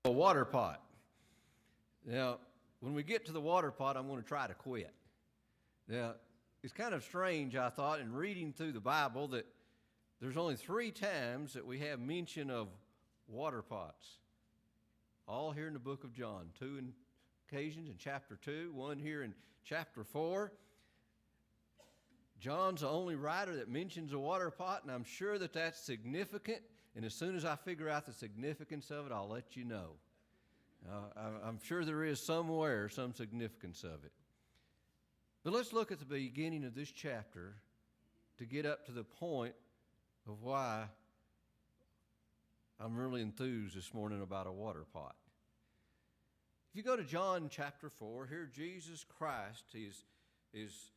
A water pot. Now, when we get to the water pot, I'm going to try to quit. Now, it's kind of strange, I thought, in reading through the Bible that there's only 3 times that we have mention of water pots. All here in the book of John. 2 occasions in chapter 2, 1 here in chapter 4. John's the only writer that mentions a water pot, and I'm sure that that's significant. And as soon as I figure out the significance of it, I'll let you know. I'm sure there is somewhere some significance of it. But let's look at the beginning of this chapter to get up to the point of why I'm really enthused this morning about a water pot. If you go to John chapter 4, here Jesus Christ is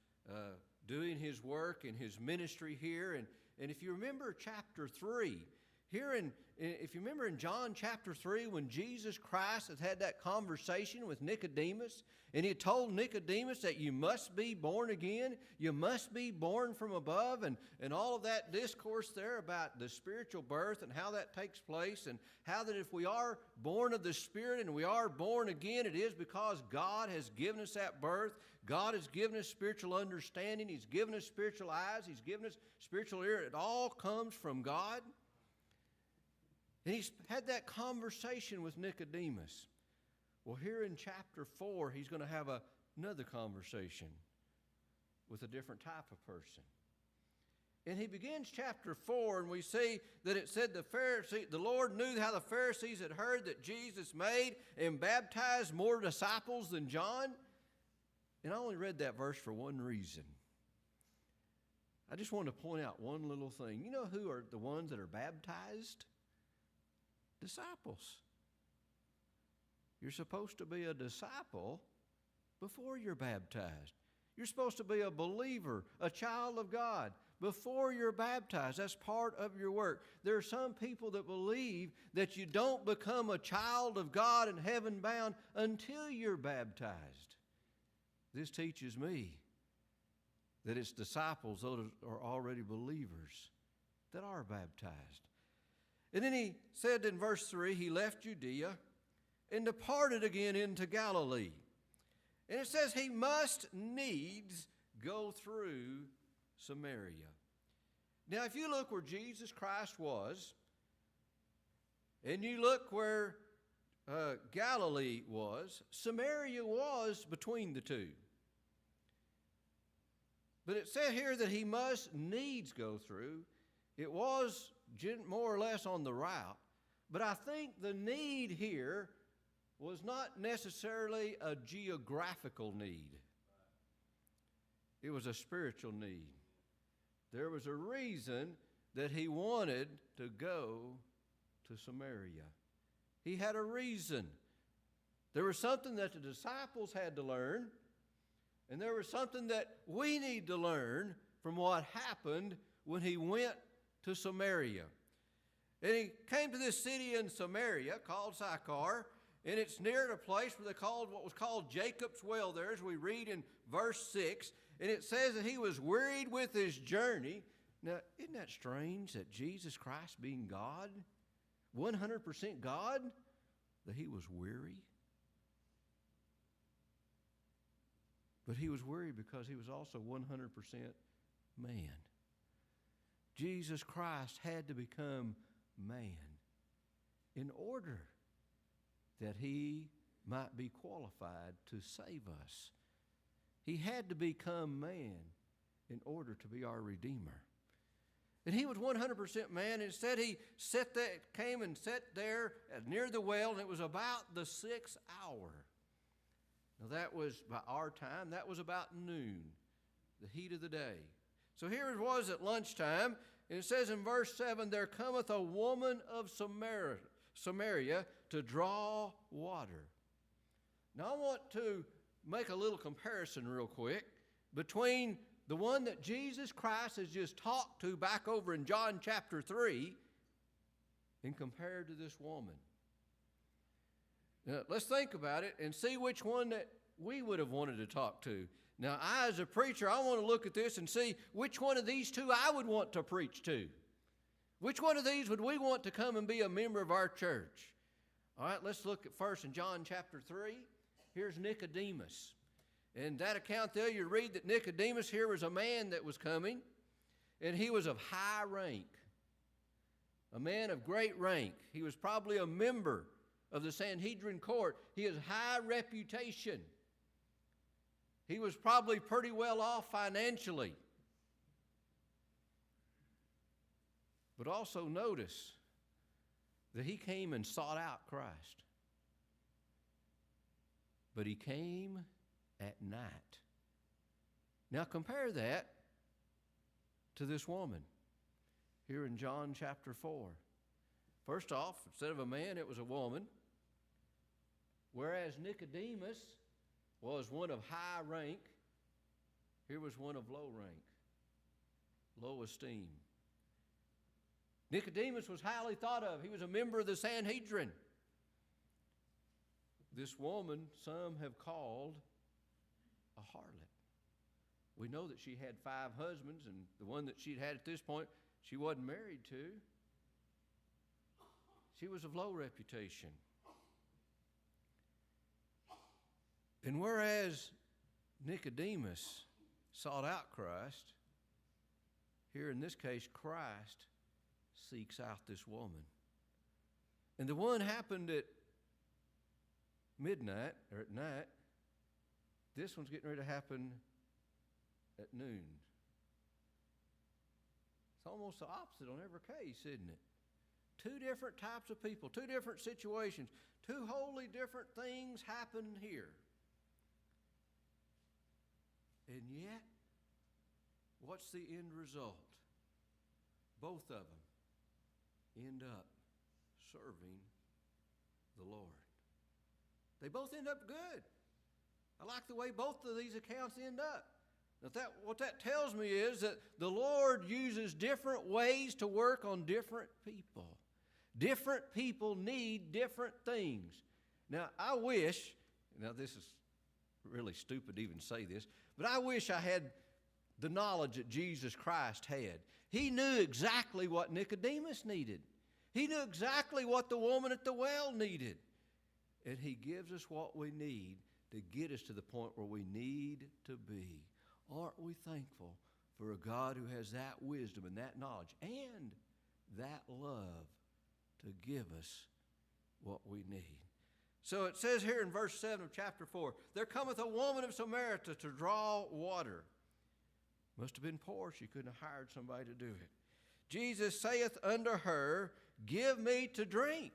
doing his work and his ministry here. And if you remember chapter 3, if you remember in John chapter 3 when Jesus Christ had that conversation with Nicodemus, and he told Nicodemus that you must be born again, you must be born from above, and all of that discourse there about the spiritual birth and how that takes place, and how that if we are born of the Spirit and we are born again, it is because God has given us that birth. God has given us spiritual understanding. He's given us spiritual eyes. He's given us spiritual ear. It all comes from God. And he's had that conversation with Nicodemus. Well, here in chapter 4, he's going to have another conversation with a different type of person. And he begins chapter 4, and we see that it said the Lord knew how the Pharisees had heard that Jesus made and baptized more disciples than John. And I only read that verse for one reason. I just want to point out one little thing. You know who are the ones that are baptized? Disciples. You're supposed to be a disciple before you're baptized. You're supposed to be a believer, a child of God, before you're baptized. That's part of your work. There are some people that believe that you don't become a child of God and heaven bound until you're baptized. This teaches me that it's disciples, those are already believers, that are baptized. And then he said in verse 3, he left Judea and departed again into Galilee. And it says he must needs go through Samaria. Now, if you look where Jesus Christ was, and you look where Galilee was, Samaria was between the two. But it said here that he must needs go through. It was more or less on the route. But I think the need here was not necessarily a geographical need. It was a spiritual need. There was a reason that he wanted to go to Samaria. He had a reason. There was something that the disciples had to learn, and there was something that we need to learn from what happened when he went to Samaria. And he came to this city in Samaria called Sychar, and it's near a place where they called what was called Jacob's well there, as we read in verse 6. And it says that he was wearied with his journey. Now, isn't that strange that Jesus Christ being God, 100% God, that he was weary? But he was weary because he was also 100% man. Jesus Christ had to become man in order that he might be qualified to save us. He had to become man in order to be our Redeemer. And he was 100% man. Instead, he came and sat there near the well, and it was about the 6th hour. Now, that was by our time. That was about noon, the heat of the day. So here it was at lunchtime, and it says in verse 7, there cometh a woman of Samaria to draw water. Now I want to make a little comparison real quick between the one that Jesus Christ has just talked to back over in John chapter 3 and compared to this woman. Now, let's think about it and see which one that we would have wanted to talk to. Now, I, as a preacher, I want to look at this and see which one of these two I would want to preach to. Which one of these would we want to come and be a member of our church? All right, let's look at first in John chapter 3. Here's Nicodemus. In that account there, you read that Nicodemus here was a man that was coming, and he was of high rank, a man of great rank. He was probably a member of the Sanhedrin court. He has high reputation. He was probably pretty well off financially. But also notice that he came and sought out Christ. But he came at night. Now compare that to this woman here in John chapter 4. First off, instead of a man, it was a woman. Whereas Nicodemus was one of high rank, here was one of low rank, low esteem. Nicodemus was highly thought of. He was a member of the Sanhedrin. This woman, some have called a harlot. We know that she had 5 husbands, and the one that she'd had at this point, she wasn't married to. She was of low reputation. And whereas Nicodemus sought out Christ, here in this case, Christ seeks out this woman. And the one happened at midnight, or at night. This one's getting ready to happen at noon. It's almost the opposite on every case, isn't it? 2 different types of people, 2 different situations, 2 wholly different things happen here. And yet, what's the end result? Both of them end up serving the Lord. They both end up good. I like the way both of these accounts end up. Now what that tells me is that the Lord uses different ways to work on different people. Different people need different things. Now, I wish, now this is really stupid to even say this, but I wish I had the knowledge that Jesus Christ had. He knew exactly what Nicodemus needed. He knew exactly what the woman at the well needed. And he gives us what we need to get us to the point where we need to be. Aren't we thankful for a God who has that wisdom and that knowledge and that love to give us what we need? So it says here in verse 7 of chapter 4, there cometh a woman of Samaritan to draw water. Must have been poor. She couldn't have hired somebody to do it. Jesus saith unto her, give me to drink.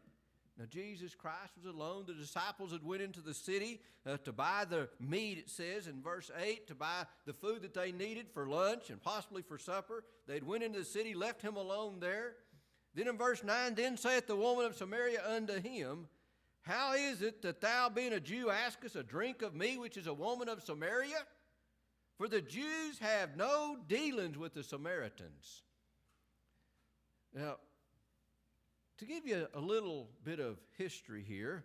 Now, Jesus Christ was alone. The disciples had went into the city to buy the meat, it says in verse 8, to buy the food that they needed for lunch and possibly for supper. They'd went into the city, left him alone there. Then in verse 9, then saith the woman of Samaria unto him, how is it that thou, being a Jew, askest a drink of me, which is a woman of Samaria? For the Jews have no dealings with the Samaritans. Now, to give you a little bit of history here,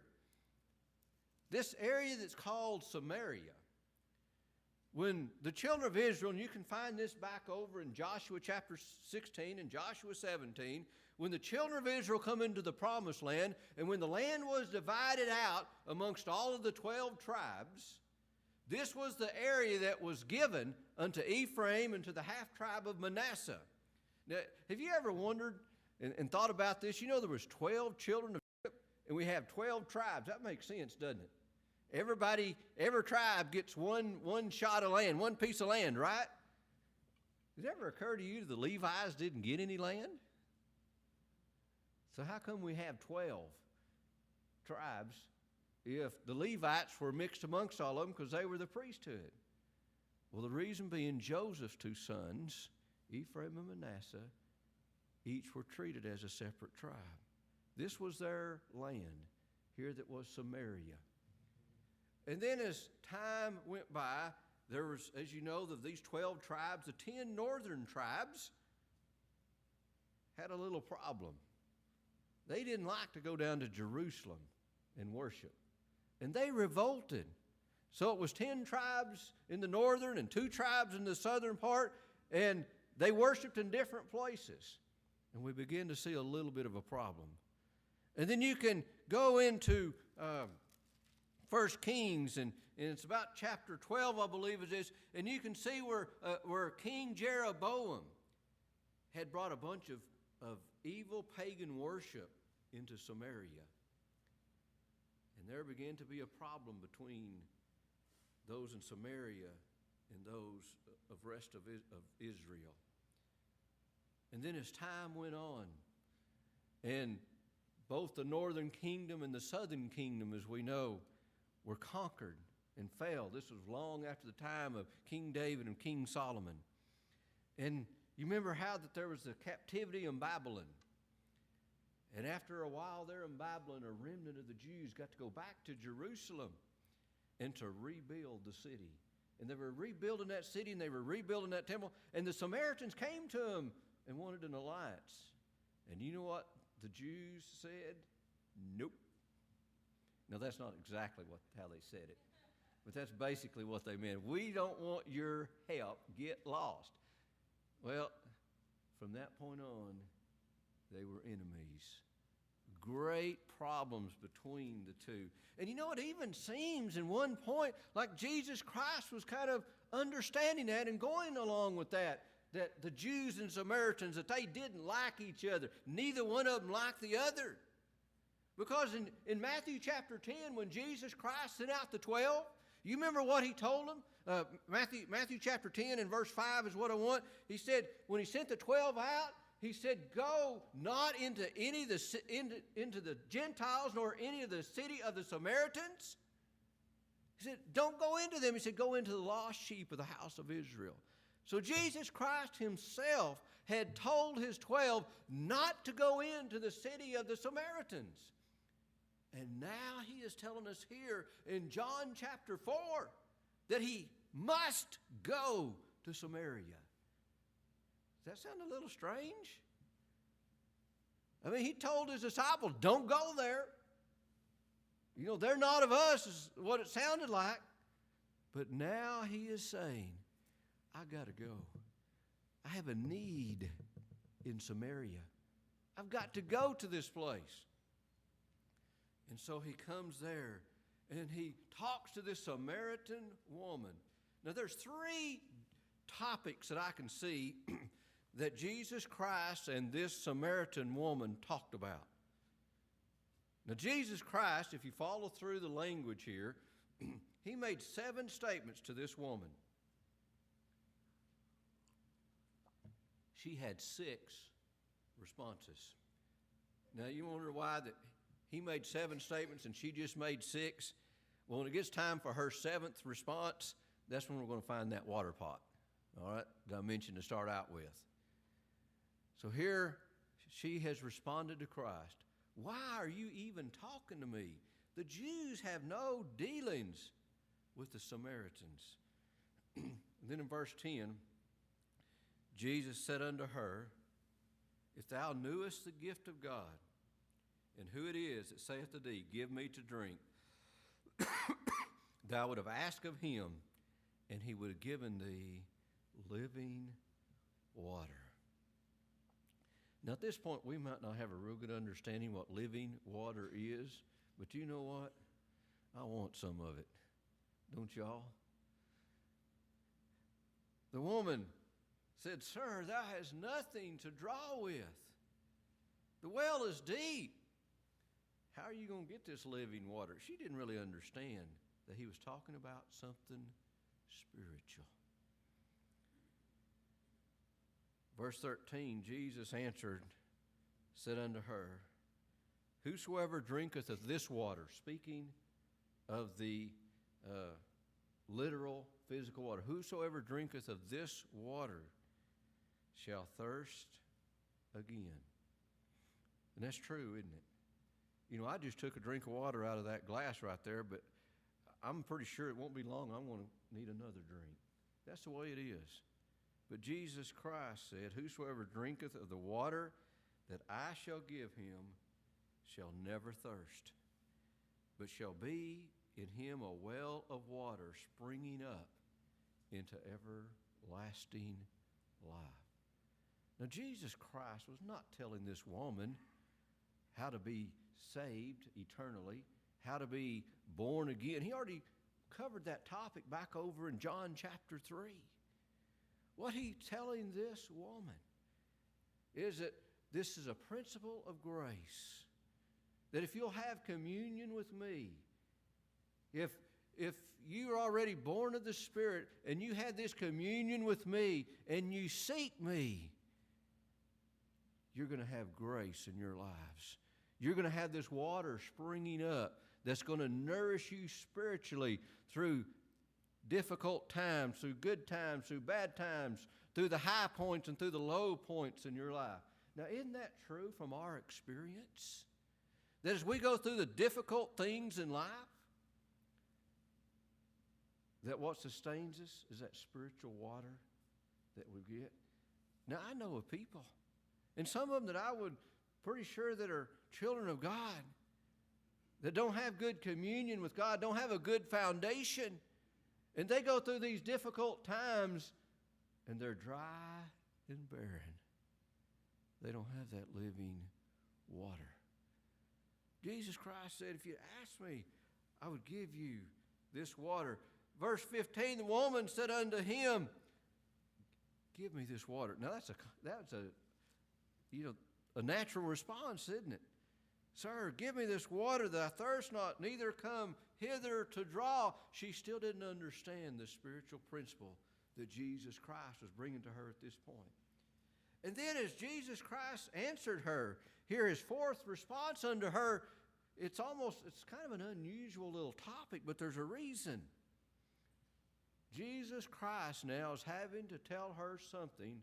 this area that's called Samaria, when the children of Israel, and you can find this back over in Joshua chapter 16 and Joshua 17, when the children of Israel come into the promised land, and when the land was divided out amongst all of the 12 tribes, this was the area that was given unto Ephraim and to the half-tribe of Manasseh. Now, have you ever wondered and thought about this? You know there was 12 children of Jacob, and we have 12 tribes. That makes sense, doesn't it? Every tribe gets one shot of land, one piece of land, right? Did it ever occur to you that the Levites didn't get any land? So how come we have 12 tribes if the Levites were mixed amongst all of them because they were the priesthood? Well, the reason being Joseph's 2 sons, Ephraim and Manasseh, each were treated as a separate tribe. This was their land here that was Samaria. And then as time went by, there was, as you know, of these 12 tribes, the 10 northern tribes had a little problem. They didn't like to go down to Jerusalem and worship. And they revolted. So it was 10 tribes in the northern and 2 tribes in the southern part, and they worshiped in different places. And we begin to see a little bit of a problem. And then you can go into 1 Kings, and it's about chapter 12, I believe it is, and you can see where King Jeroboam had brought a bunch of evil pagan worship into Samaria. And there began to be a problem between those in Samaria and those of rest of Israel. And then as time went on, and both the northern kingdom and the southern kingdom, as we know, were conquered and fell. This was long after the time of King David and King Solomon. And you remember how that there was the captivity in Babylon. And after a while there in Babylon, a remnant of the Jews got to go back to Jerusalem and to rebuild the city. And they were rebuilding that city, and they were rebuilding that temple. And the Samaritans came to them and wanted an alliance. And you know what the Jews said? Nope. Now, that's not exactly how they said it, but that's basically what they meant. We don't want your help. Get lost. Well, from that point on, they were enemies. Great problems between the two. And you know, it even seems in one point like Jesus Christ was kind of understanding that and going along with that the Jews and Samaritans, that they didn't like each other. Neither one of them liked the other. Because in Matthew chapter 10, when Jesus Christ sent out the 12, you remember what he told them? Matthew chapter 10 and verse 5 is what I want. He said, when he sent the 12 out, he said, go not into any of into the Gentiles nor any of the city of the Samaritans. He said, don't go into them. He said, go into the lost sheep of the house of Israel. So Jesus Christ himself had told his 12 not to go into the city of the Samaritans. And now he is telling us here in John chapter 4 that he must go to Samaria. Does that sound a little strange? I mean, he told his disciples, don't go there. You know, they're not of us, is what it sounded like. But now he is saying, I got to go. I have a need in Samaria. I've got to go to this place. And so he comes there and he talks to this Samaritan woman. Now there's three topics that I can see that Jesus Christ and this Samaritan woman talked about. Now Jesus Christ, if you follow through the language here, he made 7 statements to this woman. She had 6 responses. Now you wonder why that he made 7 statements and she just made 6. Well, when it gets time for her 7th response, that's when we're going to find that water pot, all right, that I mentioned to start out with. So here she has responded to Christ. Why are you even talking to me? The Jews have no dealings with the Samaritans. Then in verse 10, Jesus said unto her, if thou knewest the gift of God, and who it is that saith to thee, give me to drink, thou would have asked of him, and he would have given thee living water. Now at this point, we might not have a real good understanding what living water is, but you know what? I want some of it. Don't y'all? The woman said, sir, thou hast nothing to draw with. The well is deep. How are you going to get this living water? She didn't really understand that he was talking about something spiritual. Verse 13, Jesus answered, said unto her, whosoever drinketh of this water, speaking of the literal physical water, whosoever drinketh of this water shall thirst again. And that's true, isn't it? You know, I just took a drink of water out of that glass right there, but I'm pretty sure it won't be long. I'm going to need another drink. That's the way it is. But Jesus Christ said, whosoever drinketh of the water that I shall give him shall never thirst, but shall be in him a well of water springing up into everlasting life. Now, Jesus Christ was not telling this woman how to be saved eternally, how to be born again. He already covered that topic back over in John chapter 3. What he's telling this woman is that this is a principle of grace. That if you'll have communion with me, if you're already born of the Spirit and you had this communion with me and you seek me, you're going to have grace in your lives. You're going to have this water springing up that's going to nourish you spiritually through difficult times, through good times, through bad times, through the high points and through the low points in your life. Now, isn't that true from our experience? That as we go through the difficult things in life, that what sustains us is that spiritual water that we get. Now, I know of people, and some of them that I would pretty sure that are children of God, that don't have good communion with God, don't have a good foundation, and they go through these difficult times, and they're dry and barren. They don't have that living water. Jesus Christ said, if you ask me, I would give you this water. Verse 15, the woman said unto him, give me this water. Now that's a natural response, isn't it? Sir, give me this water that I thirst not, neither come hither to draw. She still didn't understand the spiritual principle that Jesus Christ was bringing to her at this point. And then as Jesus Christ answered her, here his fourth response unto her, it's kind of an unusual little topic, but there's a reason. Jesus Christ now is having to tell her something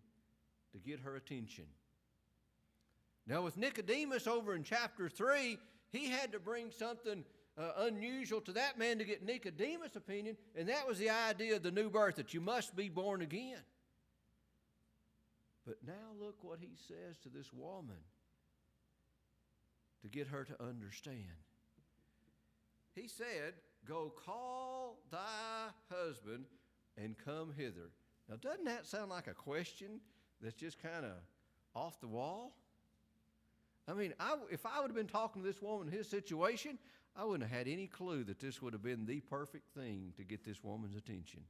to get her attention. Now with Nicodemus over in chapter 3, he had to bring something unusual to that man to get Nicodemus' opinion, and that was the idea of the new birth, that you must be born again. But now look what he says to this woman to get her to understand. He said, go call thy husband and come hither. Now doesn't that sound like a question that's just kind of off the wall? I mean, if I would have been talking to this woman in his situation, I wouldn't have had any clue that this would have been the perfect thing to get this woman's attention.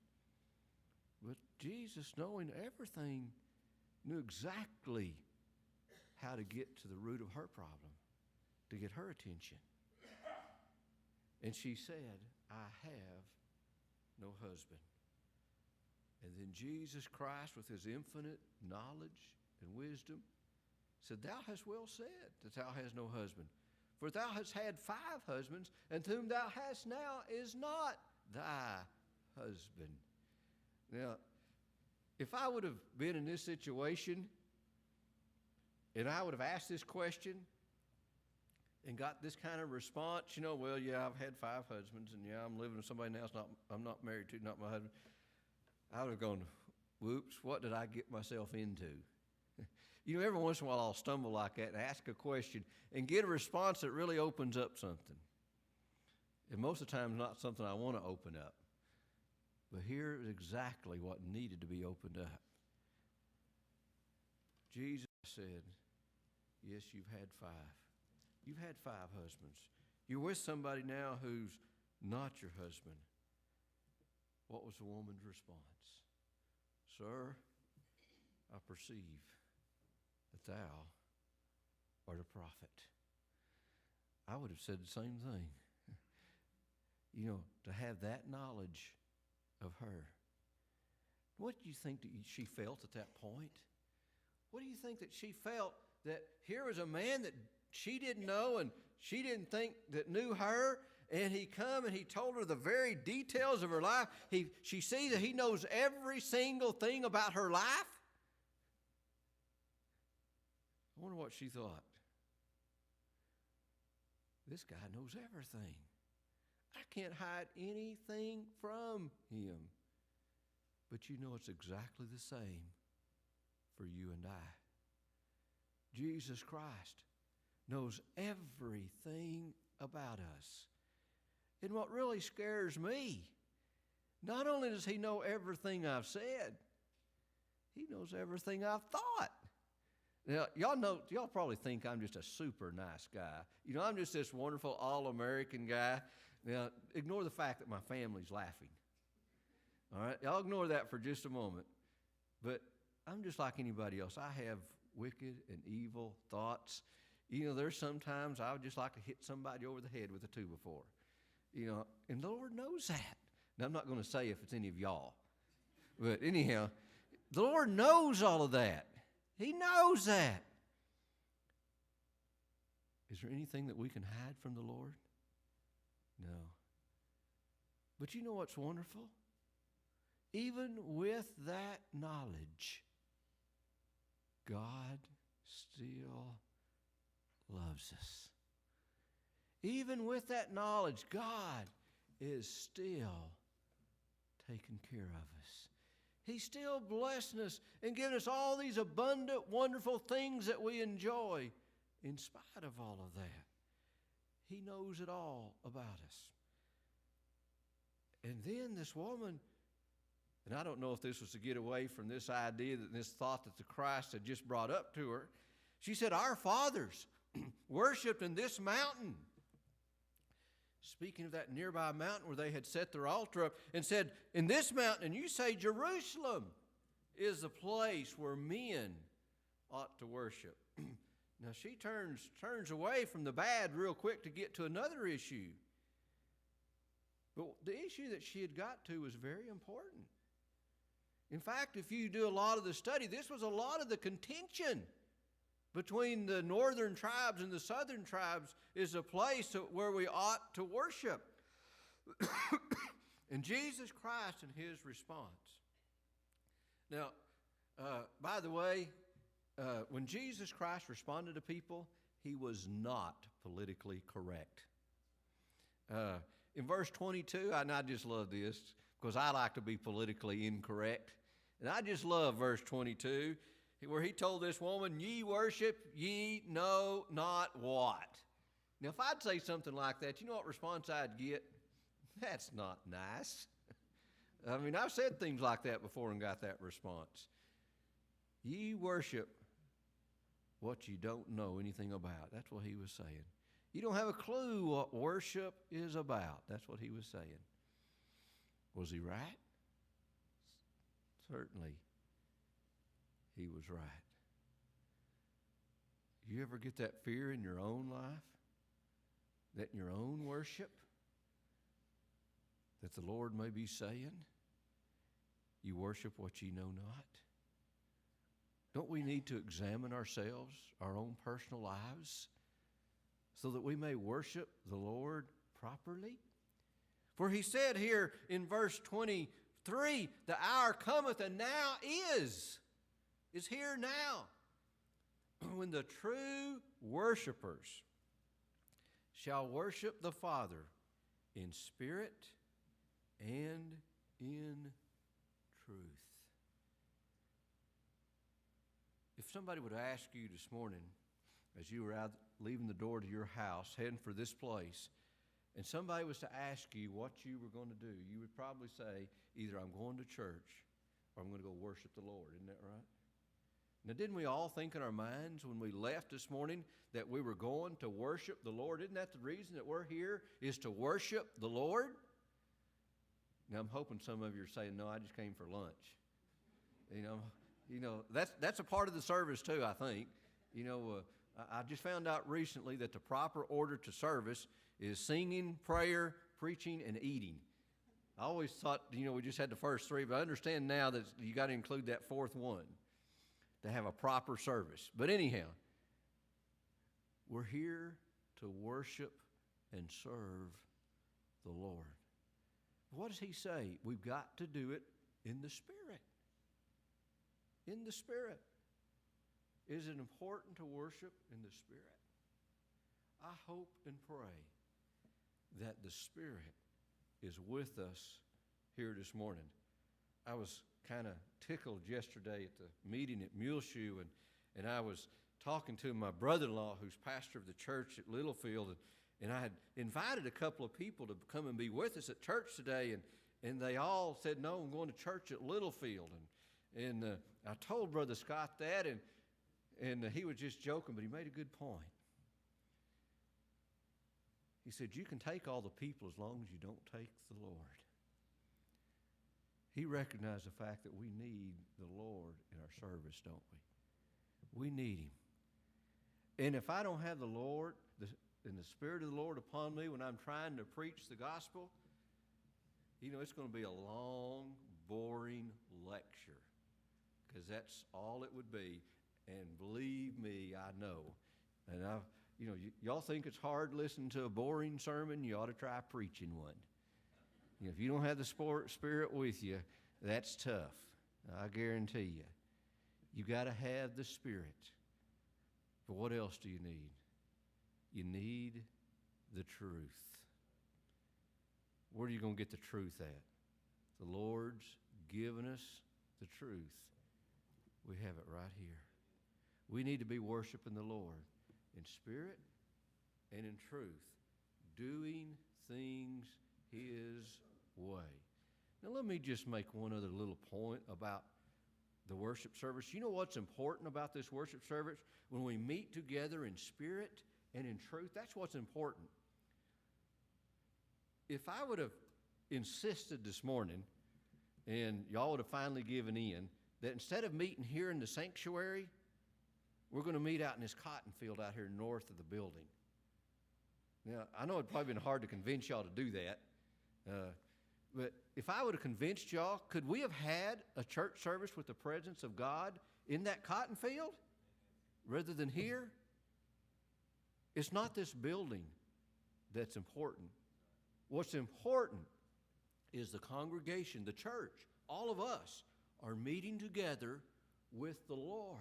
But Jesus, knowing everything, knew exactly how to get to the root of her problem, to get her attention. And she said, I have no husband. And then Jesus Christ, with his infinite knowledge and wisdom, said, thou hast well said that thou hast no husband. For thou hast had 5 husbands, and whom thou hast now is not thy husband. Now, if I would have been in this situation, and I would have asked this question, and got this kind of response, well, yeah, I've had 5 husbands, and yeah, I'm living with somebody else I'm not married to, not my husband. I would have gone, whoops, what did I get myself into? Every once in a while I'll stumble like that and ask a question and get a response that really opens up something. And most of the time, it's not something I want to open up. But here is exactly what needed to be opened up. Jesus said, yes, you've had 5. You've had 5 husbands. You're with somebody now who's not your husband. What was the woman's response? Sir, I perceive that thou art a prophet. I would have said the same thing. To have that knowledge of her. What do you think that she felt at that point? What do you think that she felt that here was a man that she didn't know and she didn't think that knew her, and he come and he told her the very details of her life. She sees that he knows every single thing about her life. I wonder what she thought. This guy knows everything. I can't hide anything from him. But it's exactly the same for you and I. Jesus Christ knows everything about us. And what really scares me, not only does he know everything I've said, he knows everything I've thought. Now, y'all probably think I'm just a super nice guy. I'm just this wonderful all-American guy. Now, ignore the fact that my family's laughing. All right? Y'all ignore that for just a moment. But I'm just like anybody else. I have wicked and evil thoughts. There's sometimes I would just like to hit somebody over the head with a 2x4. And the Lord knows that. Now, I'm not going to say if it's any of y'all. But anyhow, the Lord knows all of that. He knows that. Is there anything that we can hide from the Lord? No. But you know what's wonderful? Even with that knowledge, God still loves us. Even with that knowledge, God is still taking care of us. He's still blessing us and giving us all these abundant, wonderful things that we enjoy in spite of all of that. He knows it all about us. And then this woman, and I don't know if this was to get away from this idea, this thought that the Christ had just brought up to her. She said, our fathers worshipped in this mountain. Speaking of that nearby mountain where they had set their altar up, and said, in this mountain, and you say Jerusalem is the place where men ought to worship. Now she turns away from the bad real quick to get to another issue. But the issue that she had got to was very important. In fact, if you do a lot of the study, this was a lot of the contention between the northern tribes and the southern tribes, is a place where we ought to worship. And Jesus Christ and his response. Now, by the way, when Jesus Christ responded to people, he was not politically correct. In verse 22, and I just love this because I like to be politically incorrect. And I just love verse 22, where he told this woman, ye worship, ye know not what. Now, if I'd say something like that, you know what response I'd get? That's not nice. I mean, I've said things like that before and got that response. Ye worship what you don't know anything about. That's what he was saying. You don't have a clue what worship is about. That's what he was saying. Was he right? Certainly, he was right. You ever get that fear in your own life? That in your own worship, that the Lord may be saying, you worship what ye know not? Don't we need to examine ourselves, our own personal lives, so that we may worship the Lord properly? For he said here in verse 23, the hour cometh and now is here now, when the true worshipers shall worship the Father in spirit and in truth. If somebody would ask you this morning, as you were out leaving the door to your house, heading for this place, and somebody was to ask you what you were going to do, you would probably say, either I'm going to church or I'm going to go worship the Lord. Isn't that right? Now, didn't we all think in our minds when we left this morning that we were going to worship the Lord? Isn't that the reason that we're here, is to worship the Lord? Now, I'm hoping some of you are saying, no, I just came for lunch. That's a part of the service too, I think. I just found out recently that the proper order to service is singing, prayer, preaching, and eating. I always thought, we just had the first three, but I understand now that you got to include that fourth one to have a proper service. But anyhow, we're here to worship and serve the Lord. What does he say? We've got to do it in the Spirit. In the Spirit. Is it important to worship in the Spirit? I hope and pray that the Spirit is with us here this morning. I was kind of tickled yesterday at the meeting at Muleshoe, and I was talking to my brother-in-law who's pastor of the church at Littlefield, and I had invited a couple of people to come and be with us at church today, and they all said, no, I'm going to church at Littlefield. And I told Brother Scott that, And he was just joking, but he made a good point. He said, you can take all the people as long as you don't take the Lord. He recognized the fact that we need the Lord in our service, don't we? We need Him. And if I don't have the Lord and the Spirit of the Lord upon me when I'm trying to preach the gospel, it's going to be a long, boring lecture, because that's all it would be. And believe me, I know. And y'all think it's hard listening to a boring sermon? You ought to try preaching one. If you don't have the Spirit with you, that's tough. I guarantee you. You got to have the Spirit. But what else do you need? You need the truth. Where are you going to get the truth at? The Lord's given us the truth. We have it right here. We need to be worshiping the Lord in spirit and in truth, doing things His way. Now let me just make one other little point about the worship service. You know what's important about this worship service? When we meet together in spirit and in truth, that's what's important. If I would have insisted this morning, and y'all would have finally given in, that instead of meeting here in the sanctuary, we're going to meet out in this cotton field out here north of the building. Now, I know it'd probably been hard to convince y'all to do that, but if I would have convinced y'all, could we have had a church service with the presence of God in that cotton field rather than here? It's not this building that's important. What's important is the congregation, the church. All of us are meeting together with the Lord.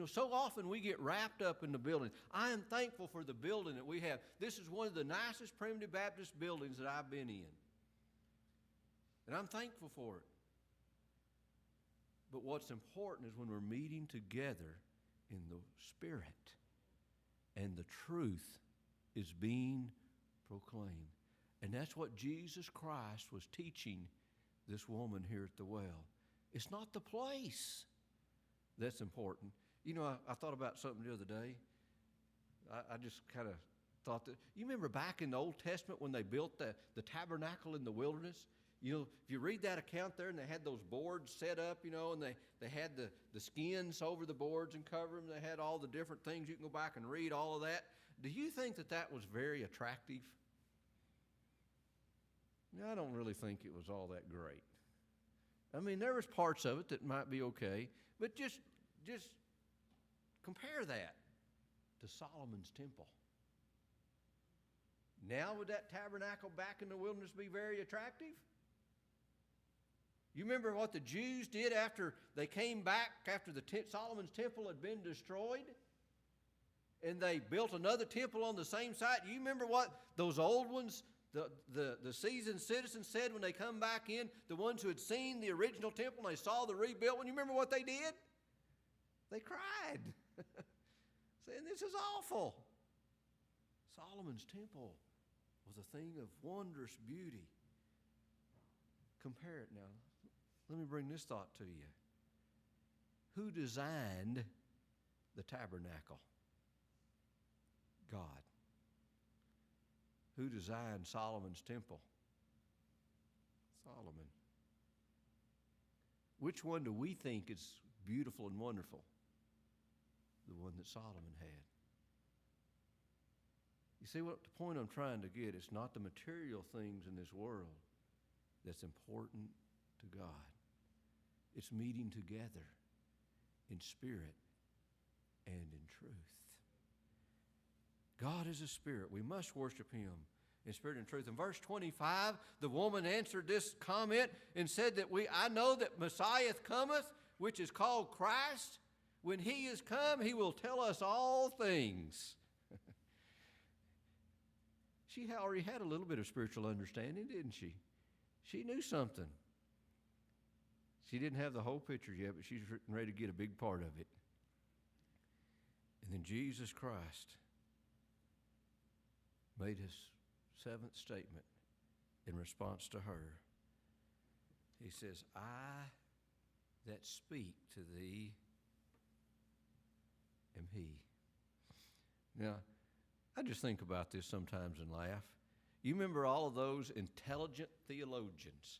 So often we get wrapped up in the building. I am thankful for the building that we have. This is one of the nicest Primitive Baptist buildings that I've been in. And I'm thankful for it. But what's important is when we're meeting together in the Spirit and the truth is being proclaimed. And that's what Jesus Christ was teaching this woman here at the well. It's not the place that's important. I thought about something the other day. I just kind of thought that, you remember back in the Old Testament when they built the tabernacle in the wilderness? If you read that account there, and they had those boards set up, and they had the skins over the boards and cover them. They had all the different things. You can go back and read all of that. Do you think that was very attractive? No, I don't really think it was all that great. I mean, there was parts of it that might be okay, but just compare that to Solomon's temple. Now would that tabernacle back in the wilderness be very attractive? You remember what the Jews did after they came back after Solomon's temple had been destroyed? And they built another temple on the same site. You remember what those old ones, the seasoned citizens said when they come back in, the ones who had seen the original temple and they saw the rebuilt one? You remember what they did? They cried, saying, "This is awful." Solomon's temple was a thing of wondrous beauty. Compare it now. Let me bring this thought to you. Who designed the tabernacle? God. Who designed Solomon's temple? Solomon. Which one do we think is beautiful and wonderful? The one that Solomon had. You see what the point I'm trying to get? It's not the material things in this world that's important to God. It's meeting together in spirit and in truth. God is a spirit. We must worship Him in spirit and truth. In verse 25, the woman answered this comment and said that I know that Messiah cometh, which is called Christ. When He is come, He will tell us all things. She already had a little bit of spiritual understanding, didn't she? She knew something. She didn't have the whole picture yet, but she's ready to get a big part of it. And then Jesus Christ made His seventh statement in response to her. He says, "I that speak to thee am he. Now, I just think about this sometimes and laugh. You remember all of those intelligent theologians.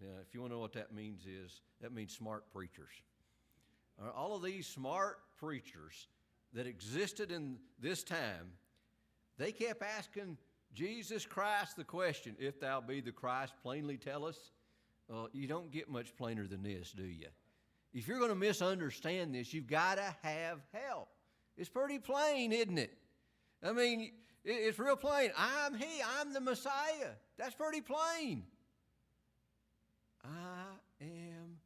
Now, if you want to know what that means that means smart preachers. All of these smart preachers that existed in this time, they kept asking Jesus Christ the question, if thou be the Christ, plainly tell us. You don't get much plainer than this, do you? If you're going to misunderstand this, you've got to have help. It's pretty plain, isn't it? I mean, it's real plain. I'm he. I'm the Messiah. That's pretty plain. I am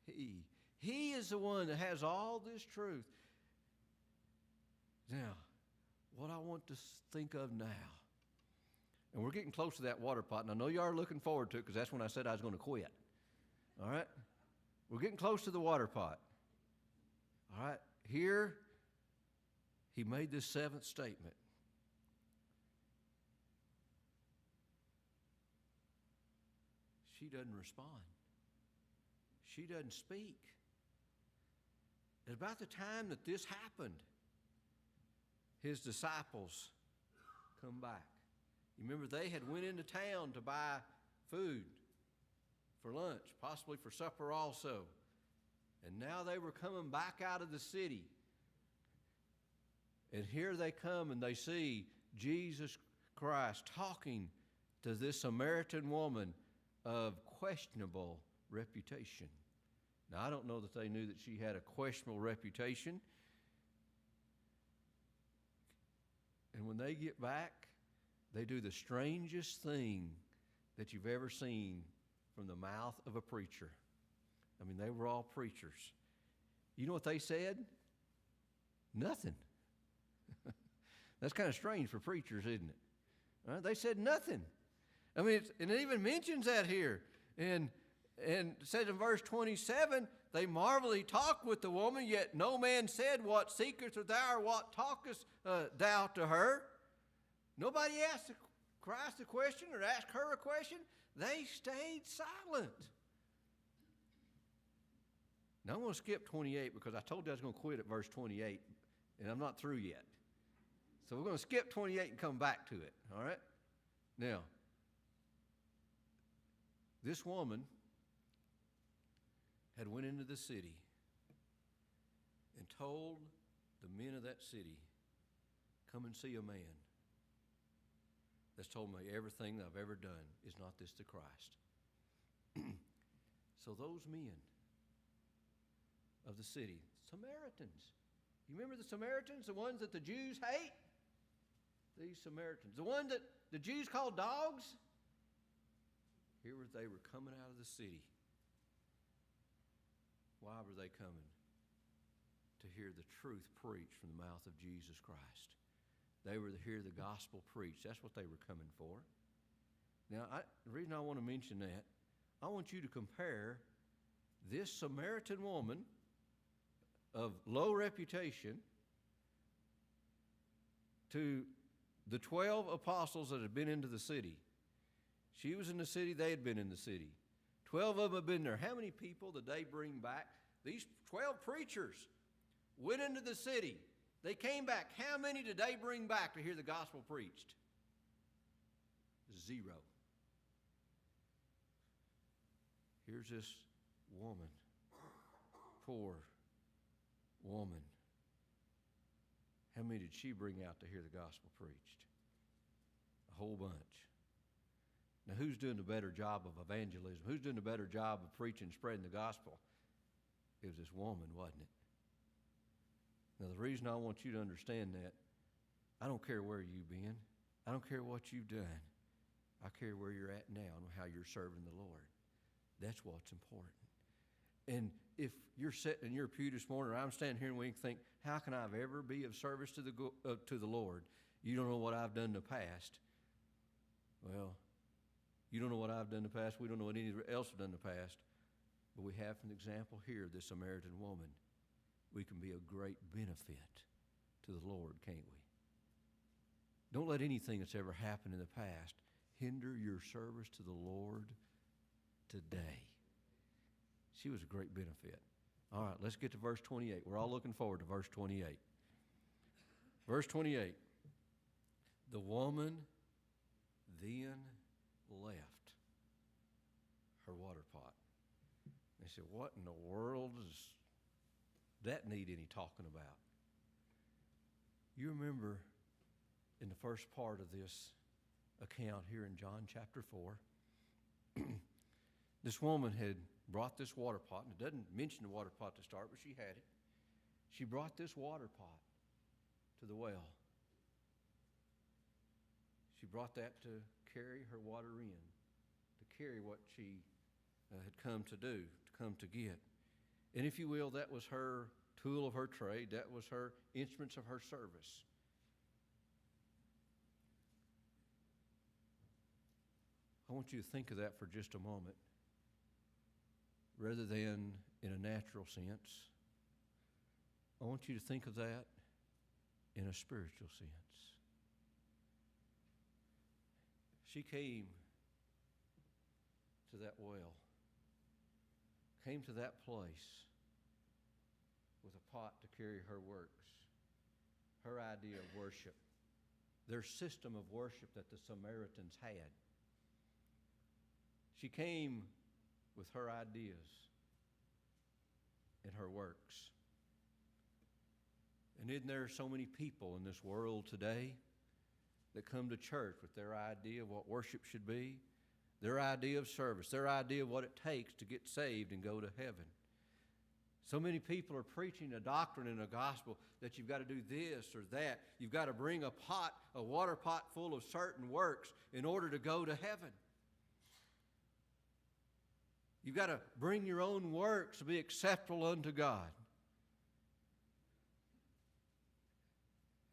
he. He is the one that has all this truth. Now, what I want to think of now, and we're getting close to that water pot, and I know you are looking forward to it because that's when I said I was going to quit. All right? We're getting close to the water pot. All right? Here, he made this seventh statement. She doesn't respond. She doesn't speak. At about the time that this happened, his disciples come back. You remember they had went into town to buy food for lunch, possibly for supper also. And now they were coming back out of the city. And here they come and they see Jesus Christ talking to this Samaritan woman of questionable reputation. Now, I don't know that they knew that she had a questionable reputation. And when they get back, they do the strangest thing that you've ever seen from the mouth of a preacher. I mean, they were all preachers. You know what they said? Nothing. That's kind of strange for preachers, isn't it? All right, they said nothing. I mean, and it even mentions that here. And it says in verse 27, they marveled talked with the woman, yet no man said, what seekest thou, or what talkest thou to her? Nobody asked Christ a question or asked her a question. They stayed silent. Now I'm going to skip 28 because I told you I was going to quit at verse 28, and I'm not through yet. So we're going to skip 28 and come back to it, all right? Now, this woman had went into the city and told the men of that city, come and see a man that's told me everything that I've ever done. Is not this the Christ? So those men of the city, Samaritans, you remember the Samaritans, the ones that the Jews hate? These Samaritans, the one that the Jews called dogs? Here they were coming out of the city. Why were they coming? To hear the truth preached from the mouth of Jesus Christ. They were to hear the gospel preached. That's what they were coming for. Now, the reason I want to mention that, I want you to compare this Samaritan woman of low reputation to the 12 apostles that had been into the city. She was in the city, they had been in the city. 12 of them had been there. How many people did they bring back? These 12 preachers went into the city. They came back. How many did they bring back to hear the gospel preached? 0. Here's this woman, poor woman. How many did she bring out to hear the gospel preached? A whole bunch. Now, who's doing the better job of evangelism? Who's doing the better job of preaching and spreading the gospel? It was this woman, wasn't it? Now, the reason I want you to understand that, I don't care where you've been. I don't care what you've done. I care where you're at now and how you're serving the Lord. That's what's important. And if you're sitting in your pew this morning, or I'm standing here and we think, how can I ever be of service to the Lord? You don't know what I've done in the past. Well, you don't know what I've done in the past. We don't know what anyone else has done in the past. But we have an example here, this Samaritan woman. We can be a great benefit to the Lord, can't we? Don't let anything that's ever happened in the past hinder your service to the Lord today. She was a great benefit. All right, let's get to verse 28. We're all looking forward to verse 28. Verse 28. The woman then left her water pot. They said, what in the world does that need any talking about? You remember in the first part of this account here in John chapter 4, this woman had brought this water pot, and it doesn't mention the water pot to start, but she had it. She brought this water pot to the well. She brought that to carry her water in, to carry what she had come to do, to come to get. And if you will, that was her tool of her trade. That was her instruments of her service. I want you to think of that for just a moment, rather than in a natural sense. I want you to think of that in a spiritual sense. She came to that well, came to that place with a pot to carry her works, her idea of worship, their system of worship that the Samaritans had. She came with her ideas and her works. And isn't there so many people in this world today that come to church with their idea of what worship should be, their idea of service, their idea of what it takes to get saved and go to heaven? So many people are preaching a doctrine and a gospel that you've got to do this or that. You've got to bring a water pot full of certain works in order to go to heaven. You've got to bring your own works to be acceptable unto God.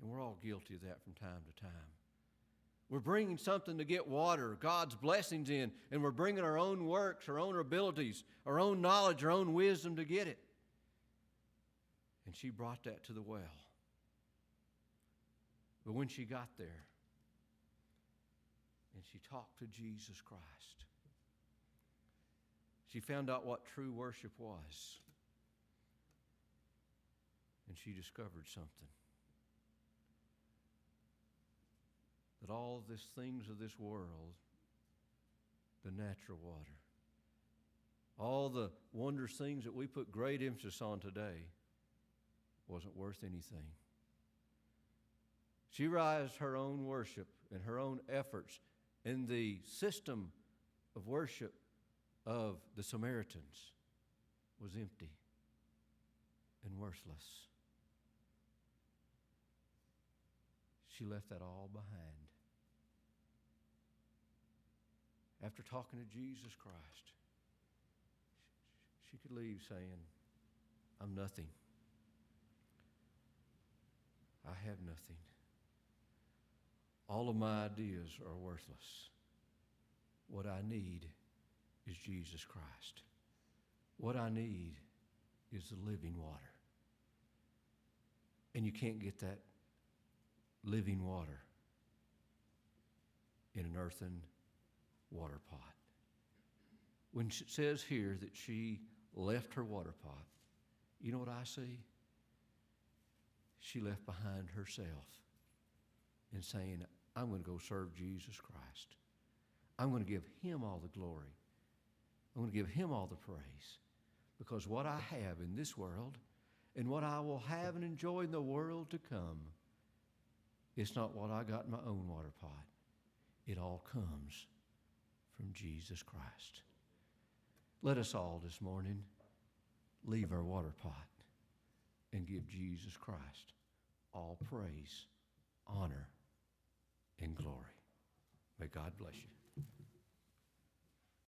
And we're all guilty of that from time to time. We're bringing something to get water, God's blessings in, and we're bringing our own works, our own abilities, our own knowledge, our own wisdom to get it. And she brought that to the well. But when she got there and she talked to Jesus Christ, she found out what true worship was. And she discovered something. That all these things of this world, the natural water, all the wondrous things that we put great emphasis on today, wasn't worth anything. She realized her own worship and her own efforts in the system of worship of the Samaritans was empty and worthless. She left that all behind. After talking to Jesus Christ, she could leave saying, I'm nothing. I have nothing. All of my ideas are worthless. What I need is Jesus Christ. What I need is the living water. And you can't get that living water in an earthen water pot. When it says here that she left her water pot, you know what I see? She left behind herself and saying, I'm going to go serve Jesus Christ. I'm going to give him all the glory. I'm going to give him all the praise. Because what I have in this world and what I will have and enjoy in the world to come, it's not what I got in my own water pot. It all comes from Jesus Christ. Let us all this morning leave our water pot and give Jesus Christ all praise, honor, and glory. May God bless you.